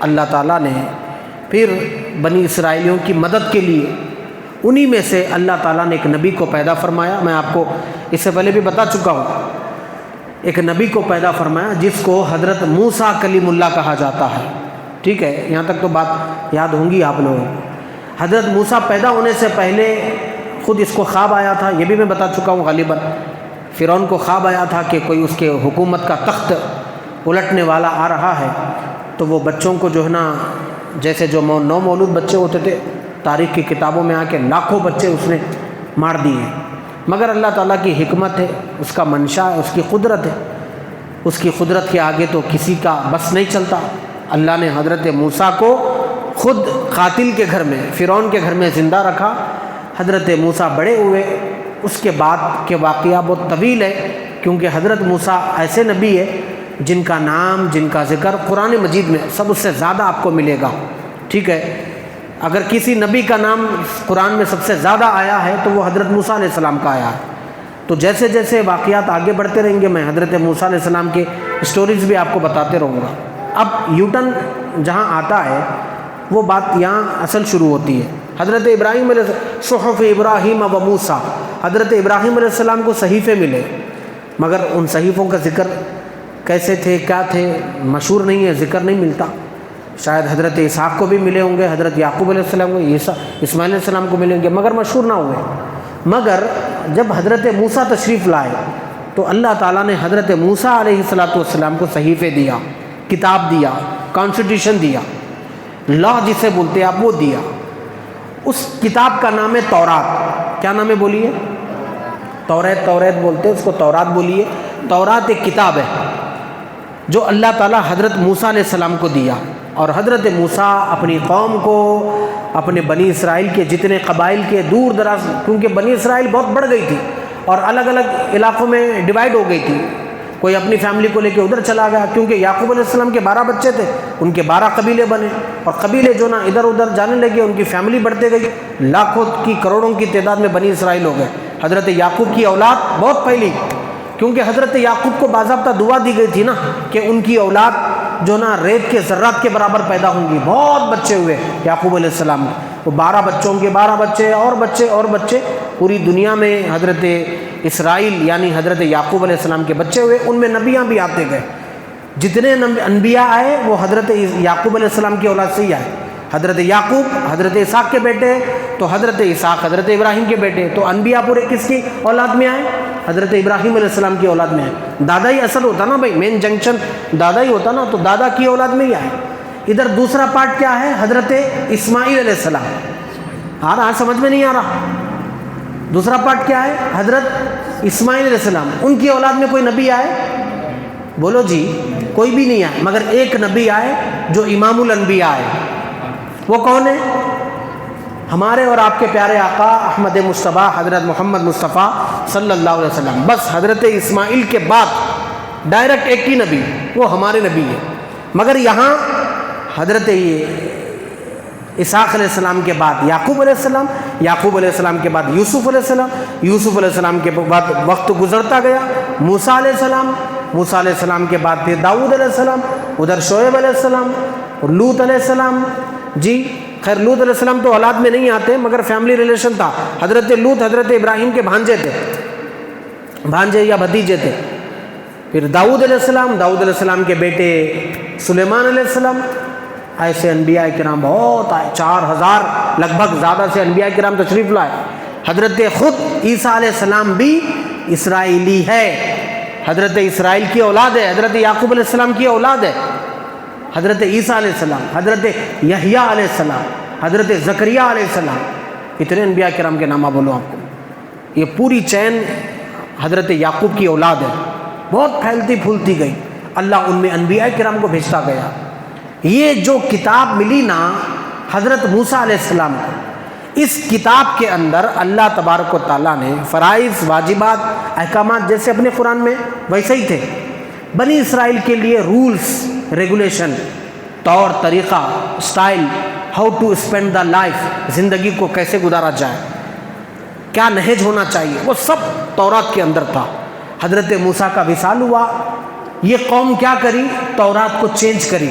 اللہ تعالیٰ نے پھر بنی اسرائیلیوں کی مدد کے لیے انہی میں سے اللہ تعالیٰ نے ایک نبی کو پیدا فرمایا. میں آپ کو اس سے پہلے بھی بتا چکا ہوں. ایک نبی کو پیدا فرمایا جس کو حضرت موسیٰ کلیم اللہ کہا جاتا ہے. ٹھیک ہے, یہاں تک تو بات یاد ہوں گی آپ لوگوں کو. حضرت موسیٰ پیدا ہونے سے پہلے خود اس کو خواب آیا تھا, یہ بھی میں بتا چکا ہوں غالباً. فرعون کو خواب آیا تھا کہ کوئی اس کے حکومت کا تخت الٹنے والا آ رہا ہے. تو وہ بچوں کو جو ہے نا, جیسے جو نو مولود بچے ہوتے تھے تاریخ کی کتابوں میں آ کے لاکھوں بچے اس نے مار دیے. مگر اللہ تعالیٰ کی حکمت ہے, اس کا منشا ہے, اس کی قدرت ہے. اس کی قدرت کے آگے تو کسی کا بس نہیں چلتا. اللہ نے حضرت موسیٰ کو خود قاتل کے گھر میں, فرعون کے گھر میں زندہ رکھا. حضرت موسیٰ بڑے ہوئے. اس کے بعد کے واقعہ بہت طویل ہے, کیونکہ حضرت موسیٰ ایسے نبی ہے جن کا نام, جن کا ذکر قرآن مجید میں سب سے زیادہ آپ کو ملے گا. ٹھیک ہے, اگر کسی نبی کا نام قرآن میں سب سے زیادہ آیا ہے تو وہ حضرت موسیٰ علیہ السلام کا آیا ہے. تو جیسے جیسے واقعات آگے بڑھتے رہیں گے میں حضرت موسیٰ علیہ السلام کے اسٹوریز بھی آپ کو بتاتے رہوں گا. اب یوٹن جہاں آتا ہے وہ بات یہاں اصل شروع ہوتی ہے. حضرت ابراہیم علیہ صحف ابراہیم و موسیٰ, حضرت ابراہیم علیہ السلام کو صحیفے ملے, مگر ان صحیفوں کا ذکر کیسے تھے, کیا تھے, مشہور نہیں ہے, ذکر نہیں ملتا. شاید حضرت اسحاق کو بھی ملے ہوں گے, حضرت یعقوب علیہ السلام کو, اسماعیل علیہ السلام کو ملے ہوں گے, مگر مشہور نہ ہوئے. مگر جب حضرت موسیٰ تشریف لائے تو اللہ تعالیٰ نے حضرت موسیٰ علیہ السلام کو صحیفے دیا, کتاب دیا, کانسٹیٹیوشن دیا, لا جسے بولتے آپ وہ دیا. اس کتاب کا نام ہے تورات. کیا نام ہے بولیے؟ توریت بولتے ہیں اس کو, تورات بولیے. تورات ایک کتاب ہے جو اللہ تعالیٰ حضرت موسیٰ علیہ السلام کو دیا. اور حضرت موسیٰ اپنی قوم کو, اپنے بنی اسرائیل کے جتنے قبائل کے دور دراز, کیونکہ بنی اسرائیل بہت بڑھ گئی تھی اور الگ الگ علاقوں میں ڈیوائیڈ ہو گئی تھی. کوئی اپنی فیملی کو لے کے ادھر چلا گیا, کیونکہ یعقوب علیہ السلام کے 12 بچے تھے, ان کے 12 قبیلے بنے, اور قبیلے جو نا ادھر ادھر جانے لگے, ان کی فیملی بڑھتے گئی, لاکھوں کی کروڑوں کی تعداد میں بنی اسرائیل ہو گئے. حضرت یعقوب کی اولاد بہت پھیلی, کیونکہ حضرت یعقوب کو باضابطہ دعا دی گئی تھی نا کہ ان کی اولاد جو نا ریت کے ذرات کے برابر پیدا ہوں گی. بہت بچے ہوئے یعقوب علیہ السلام کے. وہ 12 بچوں کے 12 بچے اور بچے اور بچے, پوری دنیا میں حضرت اسرائیل یعنی حضرت یعقوب علیہ السلام کے بچے ہوئے. ان میں نبیاں بھی آتے گئے. جتنے انبیاء آئے وہ حضرت یعقوب علیہ السلام کی اولاد سے ہی آئے. حضرت یعقوب حضرت اسحاق کے بیٹے, تو حضرت اسحاق حضرت ابراہیم کے بیٹے. تو انبیاء پورے کس کی اولاد میں آئے؟ حضرت ابراہیم علیہ السلام کی اولاد میں آئے. دادا ہی اصل ہوتا نا بھائی, مین جنکشن دادا ہی ہوتا نا, تو دادا کی اولاد میں ہی آئے. ادھر دوسرا پارٹ کیا ہے؟ حضرت اسماعیل علیہ السلام. آ رہا, سمجھ میں نہیں آ رہا؟ دوسرا پارٹ کیا ہے؟ حضرت اسماعیل علیہ السلام. ان کی اولاد میں کوئی نبی آئے؟ بولو جی, کوئی بھی نہیں آئے, مگر ایک نبی آئے جو امام الانبیاء آئے. وہ کون ہے؟ ہمارے اور آپ کے پیارے آقا احمد مصطفیٰ حضرت محمد مصطفیٰ صلی اللہ علیہ وسلم. بس حضرت اسماعیل کے بعد ڈائریکٹ ایک ہی نبی, وہ ہمارے نبی ہے. مگر یہاں حضرت اسحاق علیہ السلام کے بعد یعقوب علیہ السلام, یعقوب علیہ السلام کے بعد یوسف علیہ السلام, یوسف علیہ السلام کے بعد وقت گزرتا گیا موسیٰ علیہ السلام, موسیٰ علیہ السلام کے بعد پھر داؤد علیہ السلام, ادھر شعیب علیہ السلام اور لوط علیہ السلام. جی خیر, لوط علیہ السلام تو اولاد میں نہیں آتے, مگر فیملی ریلیشن تھا. حضرت لوط حضرت ابراہیم کے بھانجے تھے, بھانجے یا بھتیجے تھے. پھر داؤد علیہ السلام, داؤد علیہ السلام کے بیٹے سلیمان علیہ السلام. ایسے انبیاء کرام بہت آئے, 4000 لگ بھگ زیادہ سے انبیاء کرام تشریف لائے. حضرت خود عیسیٰ علیہ السلام بھی اسرائیلی ہے, حضرت اسرائیل کی اولاد ہے, حضرت یعقوب علیہ السلام کی اولاد ہے. حضرت عیسیٰ علیہ السلام, حضرت یحییٰ علیہ السلام, حضرت زکریا علیہ السلام. اتنے انبیاء کرام کے نام بولو آپ کو. یہ پوری چین حضرت یعقوب کی اولاد ہے, بہت پھیلتی پھولتی گئی. اللہ ان میں انبیاء کرام کو بھیجتا گیا. یہ جو کتاب ملی نا حضرت موسیٰ علیہ السلام کو, اس کتاب کے اندر اللہ تبارک و تعالیٰ نے فرائض, واجبات, احکامات جیسے اپنے قرآن میں ویسے ہی تھے. بنی اسرائیل کے لیے رولز, ریگولیشن, طور طریقہ, style, how to spend the life, زندگی کو کیسے گزارا جائے, کیا نہج ہونا چاہیے, وہ سب تورات کے اندر تھا. حضرت موسیٰ کا وصال ہوا, یہ قوم کیا کری؟ تورات کو چینج کری,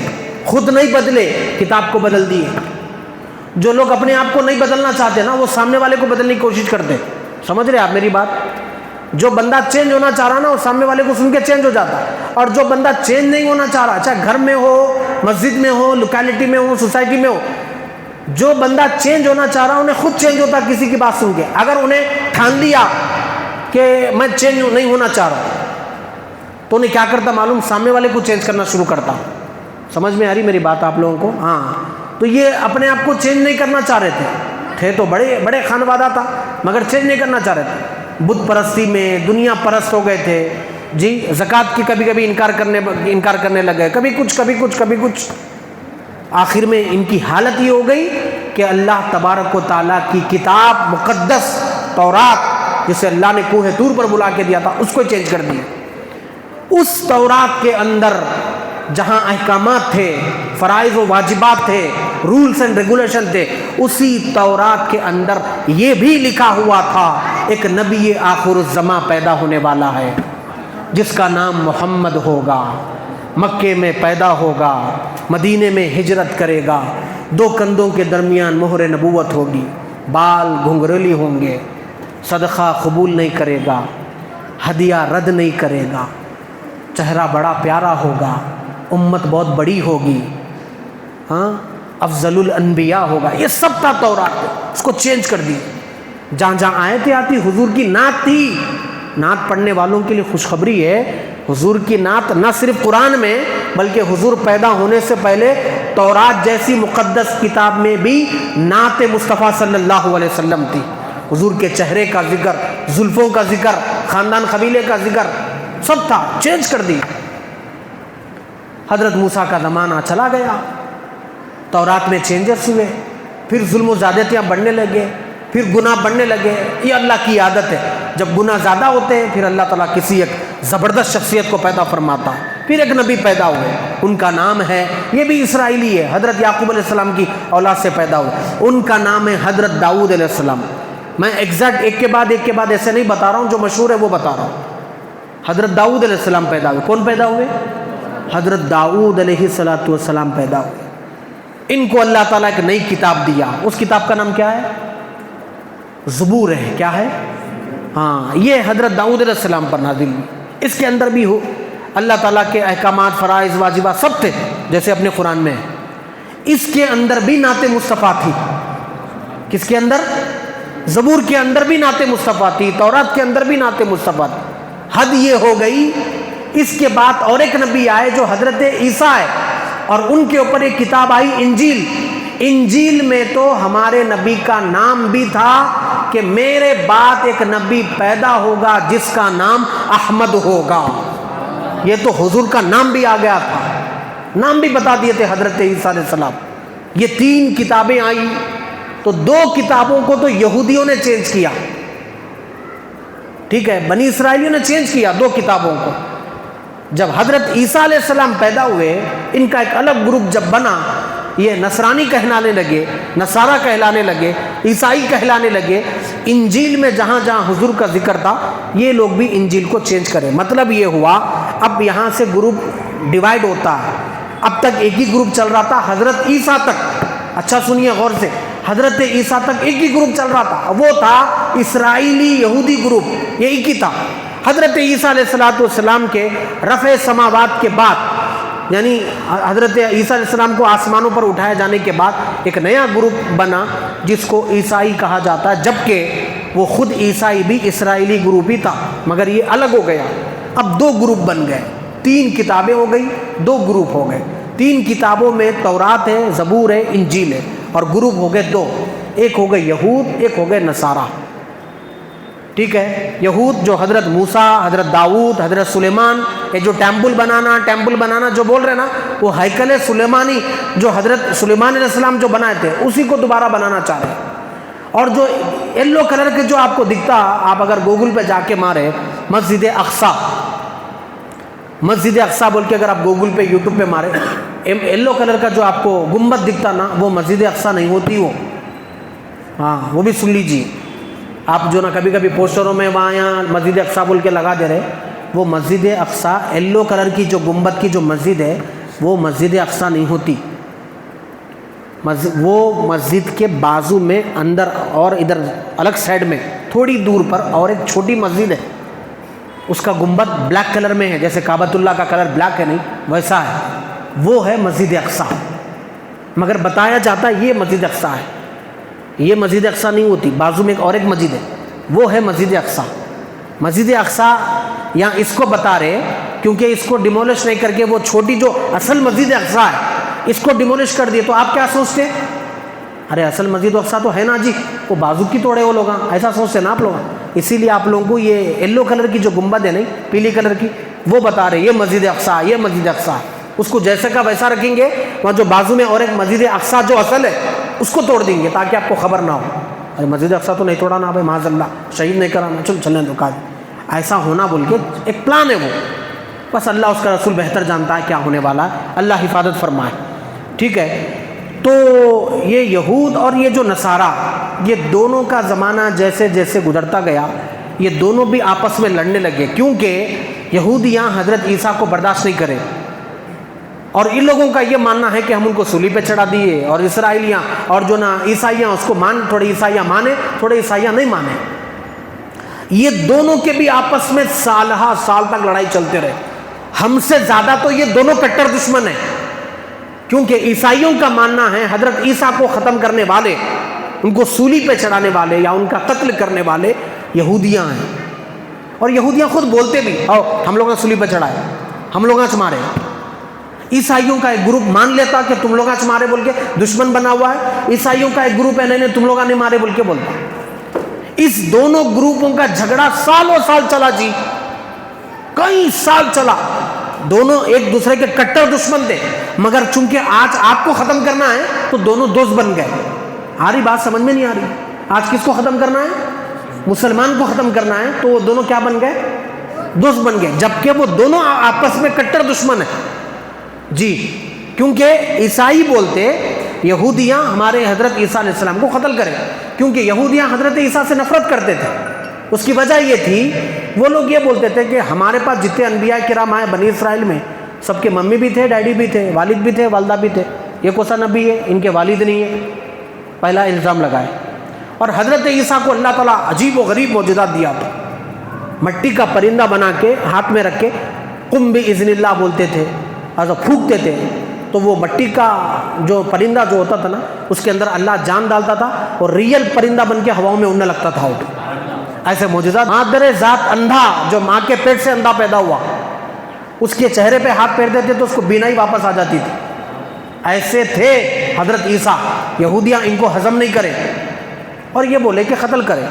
خود نہیں بدلے کتاب کو بدل دیے. جو لوگ اپنے آپ کو نہیں بدلنا چاہتے نا وہ سامنے والے کو بدلنے کی کوشش کرتے. سمجھ رہے آپ میری بات؟ جو بندہ چینج ہونا چاہ رہا نا وہ سامنے والے کو سن کے چینج ہو جاتا ہے. اور جو بندہ چینج نہیں ہونا چاہ رہا, چاہے گھر میں ہو, مسجد میں ہو, لوکیلٹی میں ہو, سوسائٹی میں ہو, جو بندہ چینج ہونا چاہ رہا انہیں خود چینج ہوتا کسی کی بات سن کے. اگر انہیں ٹھان لیا کہ میں چینج نہیں ہونا چاہ رہا تو انہیں کیا کرتا معلوم؟ سامنے والے کو چینج کرنا شروع کرتا. سمجھ میں آ رہی میری بات آپ لوگوں کو؟ ہاں. تو یہ اپنے آپ کو چینج نہیں کرنا چاہ رہے تھے تو بڑے بڑے خانوادہ تھا مگر چینج نہیں کرنا چاہ رہے تھے. بت پرستی میں دنیا پرست ہو گئے تھے جی. زکوٰۃ کی کبھی کبھی انکار کرنے لگے, کبھی کچھ. آخر میں ان کی حالت یہ ہو گئی کہ اللہ تبارک و تعالیٰ کی کتاب مقدس تورات جسے اللہ نے کوہ طور پر بلا کے دیا تھا اس کو چینج کر دیا. اس تورات کے اندر جہاں احکامات تھے, فرائض و واجبات تھے, رولز اینڈ ریگولیشن تھے, اسی تورات کے اندر یہ بھی لکھا ہوا تھا ایک نبی آخر الزماں پیدا ہونے والا ہے جس کا نام محمد ہوگا, مکے میں پیدا ہوگا, مدینے میں ہجرت کرے گا, 2 کندھوں کے درمیان مہر نبوت ہوگی, بال گھنگریلی ہوں گے, صدقہ قبول نہیں کرے گا, ہدیہ رد نہیں کرے گا, چہرہ بڑا پیارا ہوگا, امت بہت بڑی ہوگی, ہاں, افضل الانبیاء ہوگا. یہ سب تھا تورات. اس کو چینج کر دی. جہاں جہاں آیتیں آتی حضور کی نعت تھی. نعت پڑھنے والوں کے لیے خوشخبری ہے, حضور کی نعت نہ صرف قرآن میں بلکہ حضور پیدا ہونے سے پہلے تورات جیسی مقدس کتاب میں بھی نعت مصطفیٰ صلی اللہ علیہ وسلم تھی. حضور کے چہرے کا ذکر, زلفوں کا ذکر, خاندان قبیلے کا ذکر سب تھا. چینج کر دی. حضرت موسیٰ کا زمانہ چلا گیا, تورات میں چینجز ہوئے, پھر ظلم و زیادتیاں بڑھنے لگے, پھر گناہ بڑھنے لگے. یہ اللہ کی عادت ہے, جب گناہ زیادہ ہوتے ہیں پھر اللہ تعالیٰ کسی ایک زبردست شخصیت کو پیدا فرماتا ہے. پھر ایک نبی پیدا ہوئے, ان کا نام ہے, یہ بھی اسرائیلی ہے, حضرت یعقوب علیہ السلام کی اولاد سے پیدا ہوئے, ان کا نام ہے حضرت داؤد علیہ السلام. میں ایگزیکٹ ایک کے بعد ایسے نہیں بتا رہا ہوں, جو مشہور ہے وہ بتا رہا ہوں. حضرت داؤد علیہ السلام پیدا ہوئے. کون پیدا ہوئے؟ حضرت داؤد علیہ السلام پیدا ہوئے. ان کو اللہ تعالیٰ ایک نئی کتاب دیا. اس کتاب کا نام کیا ہے؟ زبور ہے. کیا ہے؟ ہاں, یہ حضرت داؤد علیہ السلام پر نازل ہوئی. اس کے اندر بھی ہو اللہ تعالیٰ کے احکامات, فرائض, واجبات سب تھے جیسے اپنے قرآن میں ہے. اس کے اندر بھی نعت مصطفیٰ تھی. کس کے اندر؟ زبور کے اندر بھی نعت مصطفیٰ تھی, تورات کے اندر بھی نعت مصطفیٰ تھی. حد یہ ہو گئی, اس کے بعد اور ایک نبی آئے جو حضرت عیسیٰ ہے, اور ان کے اوپر ایک کتاب آئی انجیل. انجیل میں تو ہمارے نبی کا نام بھی تھا کہ میرے بعد ایک نبی پیدا ہوگا جس کا نام احمد ہوگا. یہ تو حضور کا نام بھی آ گیا تھا, نام بھی بتا دیے تھے حضرت عیسیٰ علیہ السلام. یہ 3 کتابیں آئیں تو 2 کتابوں کو تو یہودیوں نے چینج کیا, ٹھیک ہے, بنی اسرائیلیوں نے چینج کیا 2 کتابوں کو. جب حضرت عیسیٰ علیہ السلام پیدا ہوئے, ان کا ایک الگ گروپ جب بنا, یہ نصرانی کہلانے لگے, نصارہ کہلانے لگے, عیسائی کہلانے لگے. انجیل میں جہاں جہاں حضور کا ذکر تھا یہ لوگ بھی انجیل کو چینج کرے. مطلب یہ ہوا اب یہاں سے گروپ ڈیوائیڈ ہوتا ہے. اب تک ایک ہی گروپ چل رہا تھا حضرت عیسیٰ تک. اچھا سنیے غور سے, حضرت عیسیٰ تک ایک ہی گروپ چل رہا تھا, وہ تھا اسرائیلی یہودی گروپ, یہ ایک ہی تھا. حضرت عیسیٰ علیہ السلام کے رفع سماوات کے بعد, یعنی حضرت عیسیٰ علیہ السلام کو آسمانوں پر اٹھائے جانے کے بعد ایک نیا گروپ بنا جس کو عیسائی کہا جاتا ہے, جبکہ وہ خود عیسائی بھی اسرائیلی گروپ ہی تھا مگر یہ الگ ہو گیا. اب 2 گروپ بن گئے, 3 کتابیں ہو گئی, 2 گروپ ہو گئے. 3 کتابوں میں تورات ہے, زبور ہے, انجیل ہے, اور گروپ ہو گئے 2. ایک ہو گئے یہود, ایک ہو گئے نصارہ. ٹھیک ہے, یہود جو حضرت موسیٰ, حضرت داؤد, حضرت سلیمان, یہ جو ٹیمپل بنانا جو بول رہے نا, وہ ہیکل سلیمانی جو حضرت سلیمان علیہ السلام جو بنائے تھے اسی کو دوبارہ بنانا چاہ رہے ہیں. اور جو یلو کلر کے جو آپ کو دکھتا, آپ اگر گوگل پہ جا کے مارے مسجد اقصیٰ بول کے, اگر آپ گوگل پہ یوٹیوب پہ مارے, یلو کلر کا جو آپ کو گنبد دکھتا نا وہ مسجد اقصیٰ نہیں ہوتی وہ. ہاں, وہ بھی سن لیجیے آپ, جو نا کبھی کبھی پوسٹروں میں وہاں یہاں مسجد اقصیٰ بول کے لگا دے رہے, وہ مسجد اقصیٰ یلو کلر کی جو گنبد کی جو مسجد ہے وہ مسجد اقصیٰ نہیں ہوتی، وہ مسجد کے بازو میں اندر اور ادھر الگ سائڈ میں تھوڑی دور پر اور ایک چھوٹی مسجد ہے، اس کا گنبد بلیک کلر میں ہے، جیسے کعبۃ اللہ کا کلر بلیک ہے نہیں ویسا ہے، وہ ہے مسجد اقصیٰ۔ مگر بتایا جاتا ہے یہ مسجد اقصیٰ ہے، یہ مسجد اقصیٰ نہیں ہوتی، بازو میں اور ایک مسجد ہے، وہ ہے مسجد اقصیٰ۔ مسجد اقصیٰ یہاں اس کو بتا رہے کیونکہ اس کو ڈیمولش نہیں کر کے وہ چھوٹی جو اصل مسجد اقصیٰ ہے اس کو ڈیمولش کر دیے، تو آپ کیا سوچتے ہیں؟ ارے اصل مسجد اقصیٰ تو ہے نا جی، وہ بازو کی توڑے وہ لوگ، ایسا سوچتے ہیں نا آپ لوگ۔ اسی لیے آپ لوگوں کو یہ یلو کلر کی جو گنبد ہے نہیں، پیلی کلر کی، وہ بتا رہے یہ مسجد اقصیٰ، یہ مسجد اقصیٰ۔ اس کو جیسے کا ویسا رکھیں گے، وہاں جو بازو میں اور ایک مسجد اقصیٰ جو اصل ہے اس کو توڑ دیں گے تاکہ آپ کو خبر نہ ہو۔ ارے مسجد اقصیٰ تو نہیں توڑا نا بھائی، معاذ اللہ، شہید نہیں کرانا، چلیں تو کاج ایسا ہونا بول کے ایک پلان ہے وہ، بس اللہ اس کا رسول بہتر جانتا ہے کیا ہونے والا ہے، اللہ حفاظت فرمائے، ٹھیک ہے۔ تو یہ یہود اور یہ جو نصارہ، یہ دونوں کا زمانہ جیسے جیسے گزرتا گیا یہ دونوں بھی آپس میں لڑنے لگے، کیونکہ یہودیاں حضرت عیسیٰ کو برداشت نہیں کرے، اور ان لوگوں کا یہ ماننا ہے کہ ہم ان کو صلیب پہ چڑھا دیے، اور اسرائیلیاں اور جو نا عیسائیاں اس کو تھوڑے عیسائیاں مانے تھوڑے عیسائیاں نہیں مانے۔ یہ دونوں کے بھی آپس میں سالہ سال تک لڑائی چلتے رہے۔ ہم سے زیادہ تو یہ دونوں کٹر دشمن ہیں، کیونکہ عیسائیوں کا ماننا ہے حضرت عیسیٰ کو ختم کرنے والے، ان کو سولی پہ چڑھانے والے یا ان کا قتل کرنے والے یہودیاں ہیں، اور یہودیاں خود بولتے بھی آؤ ہم لوگوں نے سولی پہ چڑھائے، ہم لوگوں نے مارے۔ عیسائیوں کا ایک گروپ مان لیتا کہ تم لوگوں نے مارے بول کے، دشمن بنا ہوا ہے، عیسائیوں کا ایک گروپ ہے نہیں تم لوگوں نے مارے بول کے بولتا۔ اس دونوں گروپوں کا جھگڑا سالوں سال چلا جی، کئی سال چلا، دونوں ایک دوسرے کے کٹر دشمن تھے، مگر چونکہ آج آپ کو ختم کرنا ہے تو دونوں دوست بن گئے۔ آ رہی بات سمجھ میں نہیں آ رہی؟ آج کس کو ختم کرنا ہے؟ مسلمان کو ختم کرنا ہے، تو وہ دونوں کیا بن گئے؟ دوست بن گئے، جبکہ وہ دونوں آپس میں کٹر دشمن ہیں جی، کیونکہ عیسائی بولتے یہودیاں ہمارے حضرت عیسیٰ علیہ السلام کو قتل کریں، کیونکہ یہودیاں حضرت عیسیٰ سے نفرت کرتے تھے۔ اس کی وجہ یہ تھی، وہ لوگ یہ بولتے تھے کہ ہمارے پاس جتنے انبیاء کرام آئے بنی اسرائیل میں، سب کے ممی بھی تھے، ڈیڈی بھی تھے، والد بھی تھے، والدہ بھی تھے، یہ کون سا نبی ہے ان کے والد نہیں ہے؟ پہلا الزام لگائے۔ اور حضرت عیسیٰ کو اللہ تعالیٰ عجیب و غریب معجزات دیا تھا، مٹی کا پرندہ بنا کے ہاتھ میں رکھ کے قم بإذن اللہ بولتے تھے، ایسا پھونکتے تھے تو وہ مٹی کا جو پرندہ جو ہوتا تھا نا اس کے اندر اللہ جان ڈالتا تھا اور ریئل پرندہ بن کے ہواؤں میں اڑنے لگتا تھا۔ ایسے معجزات۔ مادر ذات اندھا، جو ماں کے پیٹ سے اندھا پیدا ہوا، اس کے چہرے پہ ہاتھ پھیر دیتے تو اس کو بینائی واپس آ جاتی تھی۔ ایسے تھے حضرت عیسیٰ، یہودیاں ان کو ہضم نہیں کرے اور یہ بولے کہ قتل کرے،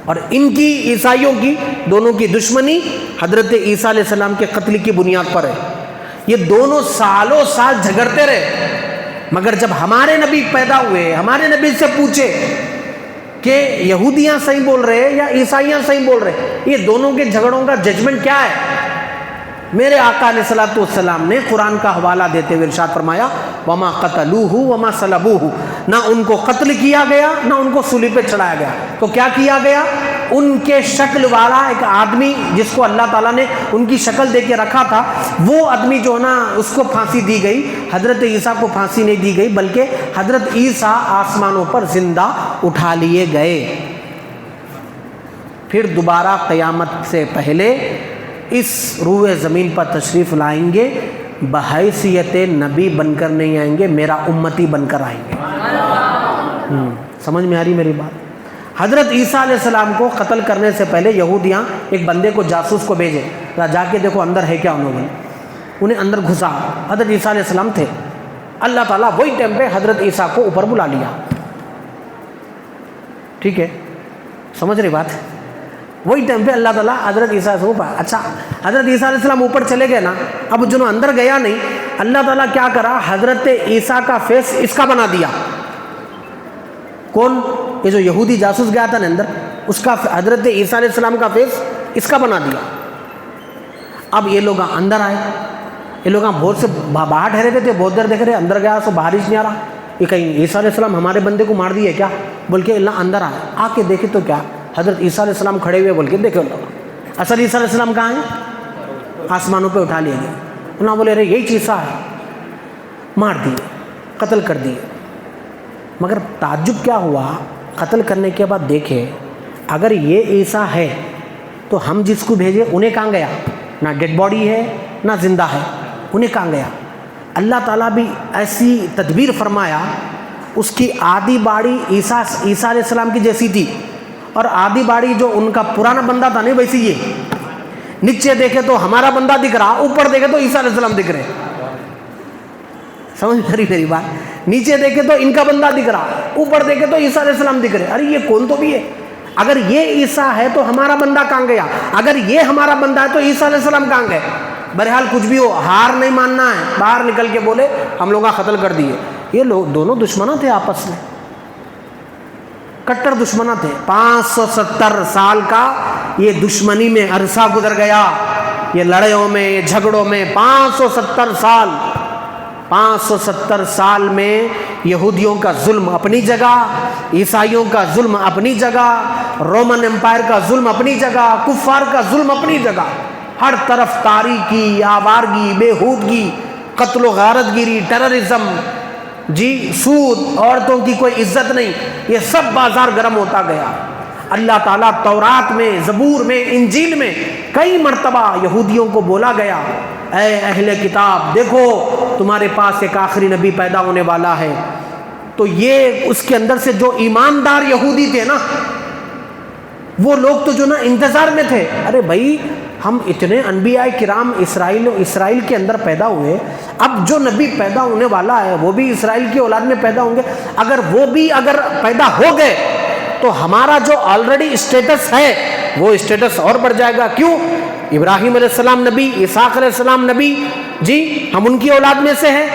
اور ان کی عیسائیوں کی دونوں کی دشمنی حضرت عیسیٰ علیہ السلام کے قتل کی بنیاد پر ہے۔ یہ دونوں سالوں سال جھگڑتے رہے، مگر جب ہمارے نبی پیدا ہوئے، ہمارے نبی سے پوچھے کہ یہودیاں صحیح بول رہے یا عیسائیاں صحیح بول رہے، یہ دونوں کے جھگڑوں کا ججمنٹ کیا ہے؟ میرے آقا علیہ الصلوۃ والسلام نے قرآن کا حوالہ دیتے ہوئے ارشاد فرمایا وما قتلوہ وما صلبوہ، نہ ان کو قتل کیا گیا نہ ان کو صلیب پہ چڑھایا گیا، تو کیا کیا گیا؟ ان کے شکل والا ایک آدمی جس کو اللہ تعالیٰ نے ان کی شکل دے کے رکھا تھا، وہ آدمی جو ہے نا اس کو پھانسی دی گئی۔ حضرت عیسیٰ کو پھانسی نہیں دی گئی، بلکہ حضرت عیسیٰ آسمانوں پر زندہ اٹھا لیے گئے۔ پھر دوبارہ قیامت سے پہلے اس روئے زمین پر تشریف لائیں گے، بحیثیت نبی بن کر نہیں آئیں گے، میرا امتی بن کر آئیں گے۔ سمجھ میں آ رہی میری بات؟ حضرت عیسیٰ علیہ السلام کو قتل کرنے سے پہلے یہودیاں ایک بندے کو جاسوس کو بھیجے، جا کے دیکھو اندر ہے کیا، انہیں اندر گھسا، حضرت عیسیٰ علیہ السلام تھے۔ اللہ تعالیٰ وہی ٹائم پہ حضرت عیسیٰ کو اوپر بلا لیا۔ ٹھیک ہے، سمجھ رہی بات؟ وہی ٹائم پہ اللہ تعالیٰ حضرت عیسیٰ سے اوپر، اچھا حضرت عیسیٰ علیہ السلام اوپر چلے گئے نا، اب جو اندر گیا نہیں، اللہ تعالیٰ کیا کرا، حضرت عیسیٰ کا فیس اس کا بنا دیا۔ کون؟ یہ جو یہودی جاسوس گیا تھا نا اندر، اس کا حضرت عیسیٰ علیہ السلام کا فیس اس کا بنا دیا۔ اب یہ لوگ اندر آئے، یہ لوگ بہت سے باہر ٹھہرے ہوئے تھے، بہت دیر دیکھ رہے، اندر گیا تو باہر ہی نہیں آ رہا، یہ کہیں عیسیٰ علیہ السلام ہمارے بندے کو مار دیے کیا بول کے اللہ اندر آئے، آ کے دیکھے تو کیا حضرت عیسیٰ علیہ السلام کھڑے ہوئے، بول کے دیکھے لوگ اصل عیسیٰ علیہ السلام کہاں ہیں؟ آسمانوں پہ اٹھا لیے گئے۔ نہ بولے ارے یہی عیسیٰ ہے، مار دیے، قتل کر دیے۔ مگر تعجب کیا ہوا، قتل کرنے کے بعد دیکھے اگر یہ عیسیٰ ہے تو ہم جس کو بھیجے انہیں کہاں گیا؟ نہ ڈیڈ باڈی ہے نہ زندہ ہے، انہیں کہاں گیا؟ اللہ تعالیٰ بھی ایسی تدبیر فرمایا، اس کی آدھی باڑی عیسیٰ علیہ السلام کی جیسی تھی، اور آدھی باڑی جو ان کا پرانا بندہ تھا نہیں ویسی یہ، نیچے دیکھے تو ہمارا بندہ دکھ رہا، اوپر دیکھے تو عیسیٰ علیہ السلام دکھ رہے۔ سمجھ میری بات؟ نیچے دیکھے تو ان کا بندہ دکھ رہا، اوپر دیکھے تو عیسیٰ علیہ السلام دکھ رہے۔ ارے یہ کون تو بھی ہے؟ اگر یہ عیسیٰ ہے تو ہمارا بندہ کہاں گیا؟ اگر یہ ہمارا بندہ ہے تو عیسیٰ علیہ السلام کہاں گئے؟ بہرحال کچھ بھی ہو، ہار نہیں ماننا ہے، باہر نکل کے بولے ہم لوگوں کا قتل کر دیے۔ یہ لوگ دونوں دشمناں تھے، آپس میں کٹر دشمناں تھے۔ 570 سال کا یہ دشمنی میں عرصہ گزر گیا، یہ لڑائیوں میں، یہ جھگڑوں میں 570 سال۔ 570 سال میں یہودیوں کا ظلم اپنی جگہ، عیسائیوں کا ظلم اپنی جگہ، رومن امپائر کا ظلم اپنی جگہ، کفار کا ظلم اپنی جگہ، ہر طرف تاریکی، آوارگی، بےہودگی، قتل و غارت گیری، ٹیررزم، جی سود، عورتوں کی کوئی عزت نہیں، یہ سب بازار گرم ہوتا گیا۔ اللہ تعالیٰ تورات میں، زبور میں، انجیل میں کئی مرتبہ یہودیوں کو بولا گیا، اے اہل کتاب دیکھو تمہارے پاس ایک آخری نبی پیدا ہونے والا ہے۔ تو یہ اس کے اندر سے جو ایماندار یہودی تھے نا، وہ لوگ تو جو نا انتظار میں تھے، ارے بھائی ہم اتنے انبیاء کرام اسرائیل کے اندر پیدا ہوئے، اب جو نبی پیدا ہونے والا ہے وہ بھی اسرائیل کی اولاد میں پیدا ہوں گے، اگر وہ بھی اگر پیدا ہو گئے تو ہمارا جو آلریڈی اسٹیٹس ہے وہ اسٹیٹس اور بڑھ جائے گا۔ کیوں؟ ابراہیم علیہ السلام نبی، اسحاق علیہ السلام نبی، جی ہم ان کی اولاد میں سے ہیں،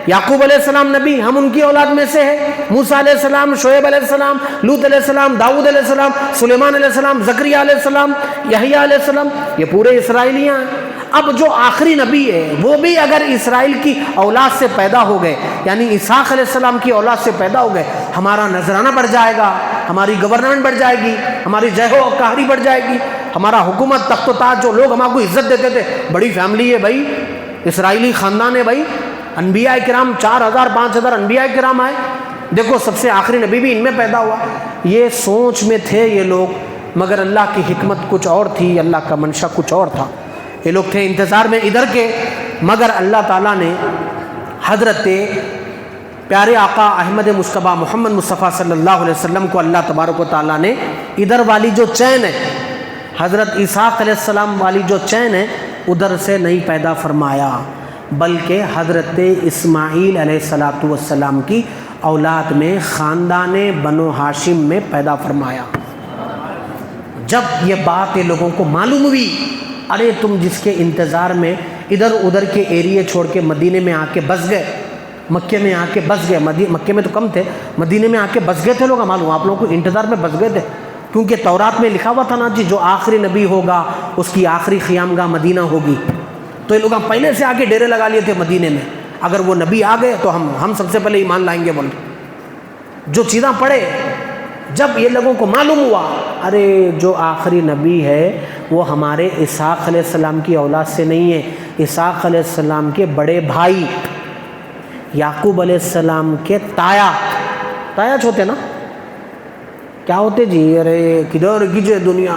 یعقوب علیہ السلام نبی ہم ان کی اولاد میں سے ہیں، موسیٰ علیہ السلام، شعیب علیہ السلام، لوط علیہ السلام، داؤد علیہ السلام، سلیمان علیہ السلام، زکریا علیہ السلام، یحییٰ علیہ السلام، یہ پورے اسرائیلیاں ہیں۔ اب جو آخری نبی ہے وہ بھی اگر اسرائیل کی اولاد سے پیدا ہو گئے، یعنی اسحاق علیہ السلام کی اولاد سے پیدا ہو گئے، ہمارا نذرانہ بڑھ جائے گا، ہماری گورنمنٹ بڑھ جائے گی، ہماری جے و قہری بڑھ جائے گی، ہمارا حکومت تخت و تاج، جو لوگ ہم کو عزت دیتے تھے، بڑی فیملی ہے بھائی، اسرائیلی خاندان ہے بھائی، انبیاء کرام 4000 5000 انبیاء کرام آئے، دیکھو سب سے آخری نبی بھی ان میں پیدا ہوا۔ یہ سوچ میں تھے یہ لوگ، مگر اللہ کی حکمت کچھ اور تھی، اللہ کا منشا کچھ اور تھا۔ یہ لوگ تھے انتظار میں ادھر کے، مگر اللہ تعالیٰ نے حضرت پیارے آقا احمد مصطفیٰ محمد مصطفیٰ صلی اللہ علیہ وسلم کو اللہ تبارک و تعالیٰ نے ادھر والی جو چین ہے، حضرت اسحاق علیہ السلام والی جو چین ہے، ادھر سے نہیں پیدا فرمایا، بلکہ حضرت اسماعیل علیہ السلام کی اولاد میں خاندان بنو ہاشم میں پیدا فرمایا۔ جب یہ بات یہ لوگوں کو معلوم ہوئی، ارے تم جس کے انتظار میں ادھر ادھر کے ایریے چھوڑ کے مدینے میں آ کے بس گئے، مکے میں آ کے بس گئے، مکے میں تو کم تھے، مدینے میں آ کے بس گئے تھے لوگ، معلوم آپ لوگوں کو انتظار میں بس گئے تھے، کیونکہ تورات میں لکھا ہوا تھا نا جی جو آخری نبی ہوگا اس کی آخری قیامگاہ مدینہ ہوگی، تو یہ لوگ پہلے سے آ کے ڈیرے لگا لیے تھے مدینے میں، اگر وہ نبی آ گئے تو ہم سب سے پہلے ایمان لائیں گے بول جو چیزاں پڑھے۔ جب یہ لوگوں کو معلوم ہوا ارے جو آخری نبی ہے وہ ہمارے اسحاق علیہ السلام کی اولاد سے نہیں ہے، اسحاق علیہ السلام کے بڑے بھائی یعقوب علیہ السلام کے تایا ہوتے نا، کیا ہوتے جی، ارے کدھر گیجے دنیا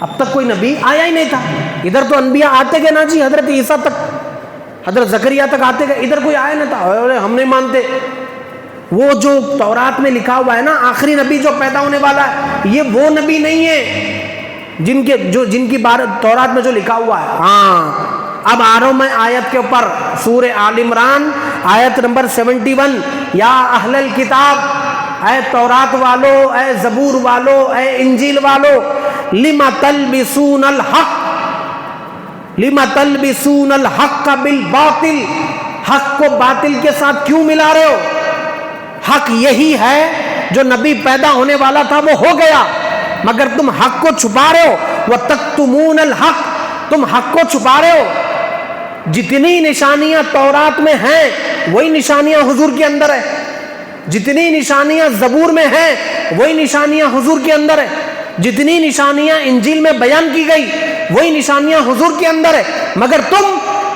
اب تک کوئی نبی آیا ہی نہیں تھا. ادھر تو انبیاء آتے گئے نا جی, حضرت عیسیٰ تک, حضرت زکریا تک آتے گئے, ادھر کوئی آیا نہیں تھا. ہم نہیں مانتے. وہ جو تورات میں لکھا ہوا ہے نا آخری نبی جو پیدا ہونے والا ہے, یہ وہ نبی نہیں ہے جن کی بات تورات میں جو لکھا ہوا ہے. ہاں اب آ رہا ہوں میں آیت کے اوپر, سورہ آل عمران آیت نمبر 71. یا اہل الکتاب, اے تورات والو, اے زبور والو, اے انجیل والو, لم تلبسون الحق, لم تلبسون الحق بالباطل, حق کو باطل کے ساتھ کیوں ملا رہے ہو؟ حق یہی ہے جو نبی پیدا ہونے والا تھا وہ ہو گیا, مگر تم حق کو چھپا رہے ہو. وتکتمون الحق, تم حق کو چھپا رہے ہو. جتنی نشانیاں تورات میں ہیں وہی نشانیاں حضور کے اندر ہے, جتنی نشانیاں زبور میں ہیں وہی نشانیاں حضور کے اندر ہے, جتنی نشانیاں انجیل میں بیان کی گئی وہی نشانیاں حضور کے اندر ہے, مگر تم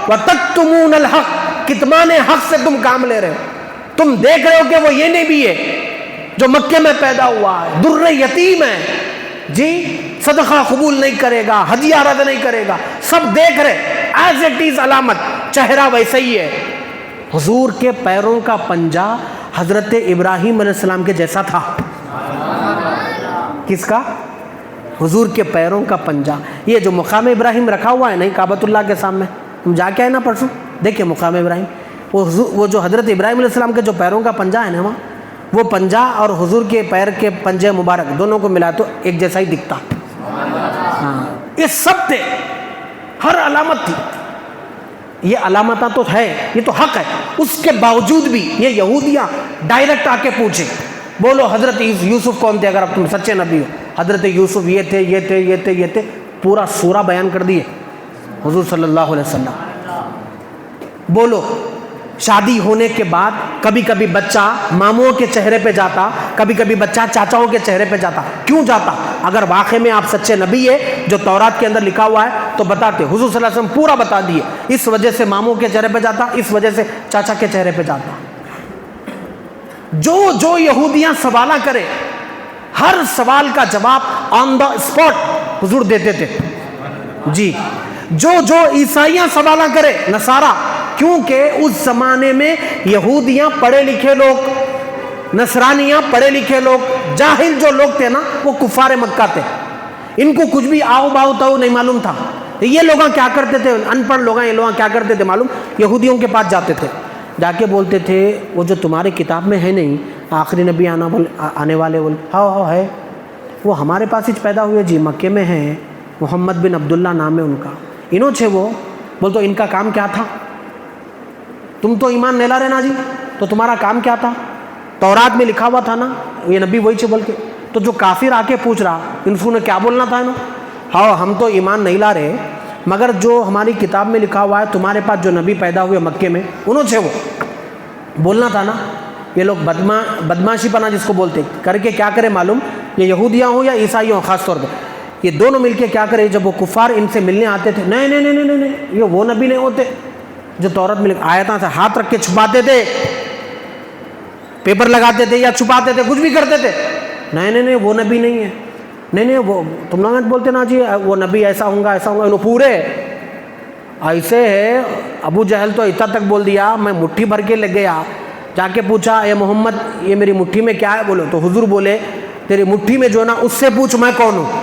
وتکتمون الحق, کتمان حق سے تم کام لے رہے ہو. تم دیکھ رہے ہو کہ وہ یہ نبی ہے جو مکے میں پیدا ہوا ہے, در یتیم ہے جی, صدقہ قبول نہیں کرے گا, ہدیہ رد نہیں کرے گا, سب دیکھ رہے, ایز اٹ از علامت, چہرہ ویسے ہی ہے. حضور کے پیروں کا پنجہ حضرت ابراہیم علیہ السلام کے جیسا تھا. کس کا؟ حضور کے پیروں کا پنجہ. یہ جو مقام ابراہیم رکھا ہوا ہے نہیں کعبۃ اللہ کے سامنے, ہم جا کے آئے نا پرسوں, دیکھیں مقام ابراہیم, وہ جو حضرت ابراہیم علیہ السلام کے جو پیروں کا پنجہ ہے نا وہاں, وہ پنجہ اور حضور کے پیر کے پنجے مبارک دونوں کو ملا تو ایک جیسا ہی دکھتا. ہاں یہ سب تھے, ہر علامت تھی. یہ علامتاں تو ہے, یہ تو حق ہے, اس کے باوجود بھی یہ یہودیاں ڈائریکٹ آ کے پوچھیں, بولو حضرت یوسف کون تھے اگر اب تم سچے نبی ہو؟ حضرت یوسف یہ تھے, یہ تھے, یہ تھے, یہ تھے, پورا سورہ بیان کر دیے حضور صلی اللہ علیہ وسلم. بولو شادی ہونے کے بعد کبھی کبھی بچہ ماموں کے چہرے پہ جاتا, کبھی کبھی بچہ چاچاؤں کے چہرے پہ جاتا, کیوں جاتا؟ اگر واقعے میں آپ سچے نبی ہے جو تورات کے اندر لکھا ہوا ہے تو بتاتے. حضور صلی اللہ علیہ وسلم پورا بتا دیے, اس وجہ سے ماموں کے چہرے پہ جاتا, اس وجہ سے چاچا کے چہرے پہ جاتا. جو یہودیاں سوالہ کرے ہر سوال کا جواب آن دا اسپاٹ حضور دیتے تھے جی. جو عیسائیاں سوالہ کرے نصارہ, کیونکہ اس زمانے میں یہودیاں پڑھے لکھے لوگ, نصرانیاں پڑھے لکھے لوگ, جاہل جو لوگ تھے نا وہ کفار مکہ تھے, ان کو کچھ بھی آؤ باؤ تو نہیں معلوم تھا. یہ لوگ کیا کرتے تھے, ان پڑھ لوگ, یہ لوگ کیا کرتے تھے معلوم, یہودیوں کے پاس جاتے تھے, جا کے بولتے تھے وہ جو تمہاری کتاب میں ہے نہیں آخری نبی آنے والے, ہاں ہے, وہ ہمارے پاس ہی پیدا ہوئے جی, مکے میں ہیں, محمد بن عبداللہ نام ہے ان کا, انہوں چھے وہ. بول تو ان کا کام کیا تھا؟ تم تو ایمان نہیں لا رہے نا جی, تو تمہارا کام کیا تھا؟ تورات میں لکھا ہوا تھا نا یہ نبی وہی چھے بول کے. تو جو کافر آ کے پوچھ رہا, انہوں نے کیا بولنا تھا انہوں, ہاں ہم تو ایمان نہیں لا رہے, مگر جو ہماری کتاب میں لکھا ہوا ہے تمہارے پاس جو نبی پیدا ہوئے مکے میں انہوں چھے وہ بولنا تھا نا. یہ لوگ بدماشی پنا جس کو بولتے کر کے کیا کرے معلوم, یہ یہودیاں ہوں یا عیسائی ہوں خاص طور پہ, یہ دونوں مل کے کیا کرے, جب وہ کفار ان سے ملنے آتے تھے, نہیں نہیں نہیں نہیں نہیں, یہ وہ نبی نہیں ہوتے جو تورات میں آیتاں سے ہاتھ رکھ کے چھپاتے تھے, پیپر لگاتے تھے یا چھپاتے تھے, کچھ بھی کرتے تھے. نہیں نہیں نہیں وہ نبی نہیں ہے, نہیں نہیں وہ تم لوگ بولتے نا جی وہ نبی ایسا ہوں گا ایسا ہوں گا, انہوں پورے ایسے ہے. ابو جہل تو اتنا تک بول دیا, میں مٹھی بھر کے لگ گیا, جا کے پوچھا اے محمد یہ میری مٹھی میں کیا ہے؟ بولو تو حضور بولے تیری مٹھی میں جو نا اس سے پوچھ میں کون ہوں.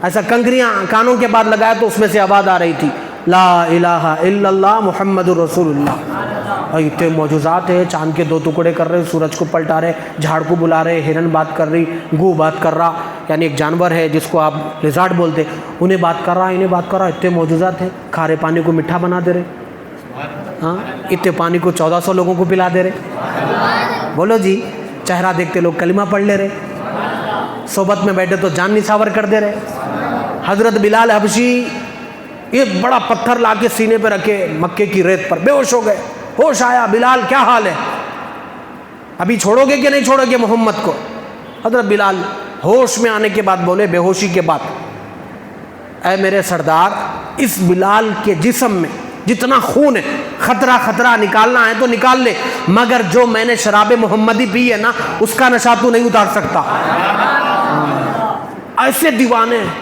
ایسا کنکریاں کانوں کے بعد لگایا تو اس میں سے آواز آ رہی تھی, لا الہ الا اللہ محمد رسول اللہ. اتنے معجزات ہیں, چاند کے 2 ٹکڑے کر رہے, سورج کو پلٹا رہے, جھاڑ کو بلا رہے, ہرن بات کر رہی, گو بات کر رہا, یعنی ایک جانور ہے جس کو آپ لیزارڈ بولتے, انہیں بات کر رہا, انہیں بات کر رہا. اتنے معجزات ہیں, کھارے پانی کو میٹھا بنا دے رہے, ہاں اتنے پانی کو 1400 لوگوں کو پلا دے رہے. بولو جی, چہرہ دیکھتے لوگ کلمہ پڑھ لے رہے, صحبت میں بیٹھے تو جان نچھاور کر دے رہے. حضرت بلال حبشی ایک بڑا پتھر لا کے سینے پہ رکھے مکے کی ریت پر, بے ہوش ہو گئے. ہوش آیا, بلال کیا حال ہے, ابھی چھوڑو گے کہ نہیں چھوڑو گے محمد کو؟ حضرت بلال ہوش میں آنے کے بعد بولے, بے ہوشی کے بعد, اے میرے سردار اس بلال کے جسم میں جتنا خون ہے خطرہ نکالنا ہے تو نکال لے, مگر جو میں نے شراب محمدی پی ہے نا اس کا نشہ تو نہیں اتار سکتا. ایسے دیوانے ہیں.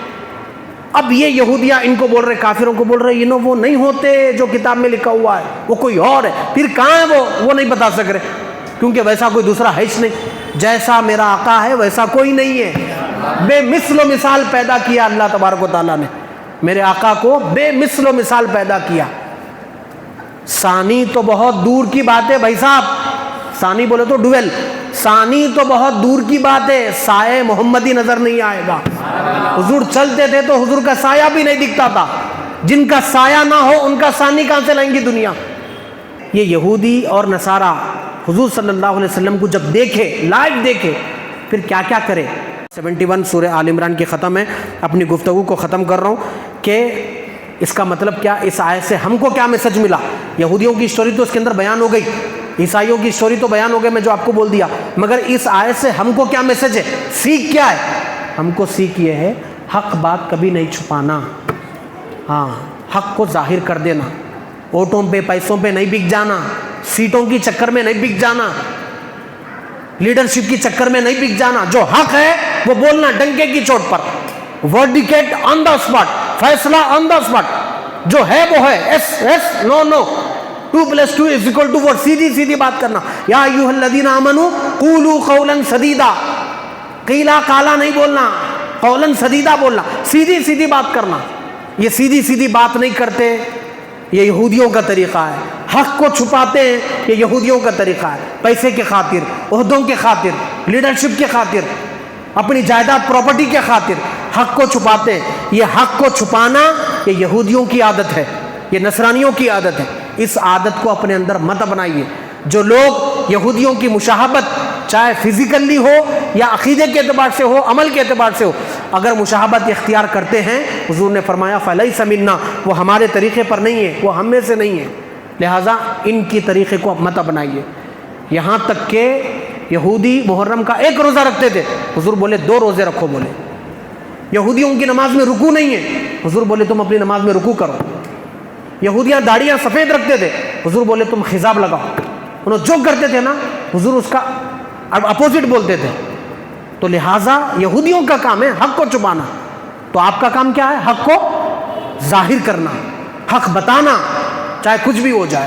اب یہ یہودیاں ان کو بول رہے, کافروں کو بول رہے, وہ نہیں ہوتے جو کتاب میں لکھا ہوا ہے, وہ کوئی اور ہے. پھر کہاں ہے وہ نہیں بتا سک رہے, کیونکہ ویسا کوئی دوسرا ہے ہی نہیں. جیسا میرا آقا ہے ویسا کوئی نہیں ہے. بے مثل و مثال پیدا کیا اللہ تبارک و تعالیٰ نے, میرے آقا کو بے مثل و مثال پیدا کیا. ثانی تو بہت دور کی بات ہے بھائی صاحب, ثانی بولے تو ڈویل, ثانی تو بہت دور کی بات ہے, سایہ محمدی نظر نہیں آئے گا. حضور چلتے تھے تو حضور کا سایہ بھی نہیں دکھتا تھا. جن کا سایہ نہ ہو ان کا ثانی کہاں سے لائیں گی دنیا. یہ یہودی اور نصارہ حضور صلی اللہ علیہ وسلم کو جب دیکھے, لائیو دیکھے, پھر کیا کیا کرے. 71 سورہ آل عمران کی ختم ہے. اپنی گفتگو کو ختم کر رہا ہوں کہ اس کا مطلب کیا, اس آیت سے ہم کو کیا میسج ملا. یہودیوں کی اسٹوری تو اس کے اندر بیان ہو گئی, عیسائیوں کی اسٹوری تو بیان ہو گئی, میں جو آپ کو بول دیا, مگر اس آیت سے ہم کو کیا میسج ہے, سیکھ کیا ہے. ہم کو سیکھ یہ ہے, حق بات کبھی نہیں چھپانا, ہاں حق کو ظاہر کر دینا, ووٹوں پہ پیسوں پہ نہیں بک جانا, سیٹوں کی چکر میں نہیں بک جانا, لیڈرشپ کی چکر میں نہیں بک جانا. جو حق ہے وہ بولنا ڈنکے کی چوٹ پر, ورڈیکیٹ آن دا اسپاٹ, فیصلہ آن دا اسپاٹ, جو ہے وہ ہے, ایس ایس نو نو, 2+2=4, سیدھی سیدھی بات کرنا. یا ایھا الذین آمنوا قولوا قولا سدیدا, قیلا کالا نہیں بولنا, قولا سدیدا بولنا, سیدھی سیدھی بات کرنا. یہ سیدھی سیدھی بات نہیں کرتے, یہ یہودیوں کا طریقہ ہے. حق کو چھپاتے ہیں, یہ یہودیوں کا طریقہ ہے. پیسے کے خاطر, عہدوں کے خاطر, لیڈرشپ کے خاطر, اپنی جائیداد پراپرٹی کے خاطر حق کو چھپاتے ہیں. یہ حق کو چھپانا یہ یہودیوں کی عادت ہے, یہ نصرانیوں کی عادت ہے. اس عادت کو اپنے اندر مت بنائیے. جو لوگ یہودیوں کی مشابہت, چاہے فزیکلی ہو یا عقیدے کے اعتبار سے ہو, عمل کے اعتبار سے ہو, اگر مشابہت اختیار کرتے ہیں, حضور نے فرمایا فلیس منا, وہ ہمارے طریقے پر نہیں ہے, وہ ہم میں سے نہیں ہے. لہٰذا ان کی طریقے کو مت بنائیے. یہاں تک کہ یہودی محرم کا 1 روزہ رکھتے تھے, حضور بولے 2 روزے رکھو. بولے یہودیوں کی نماز میں رکوع نہیں ہے, حضور بولے تم اپنی نماز میں رکوع کرو. یہودیاں داڑیاں سفید رکھتے تھے, حضور بولے تم خضاب لگاؤ. انہوں جو کرتے تھے نا, حضور اس کا اپوزٹ بولتے تھے. تو لہٰذا یہودیوں کا کام ہے حق کو چھپانا, تو آپ کا کام کیا ہے, حق کو ظاہر کرنا, حق بتانا, چاہے کچھ بھی ہو جائے.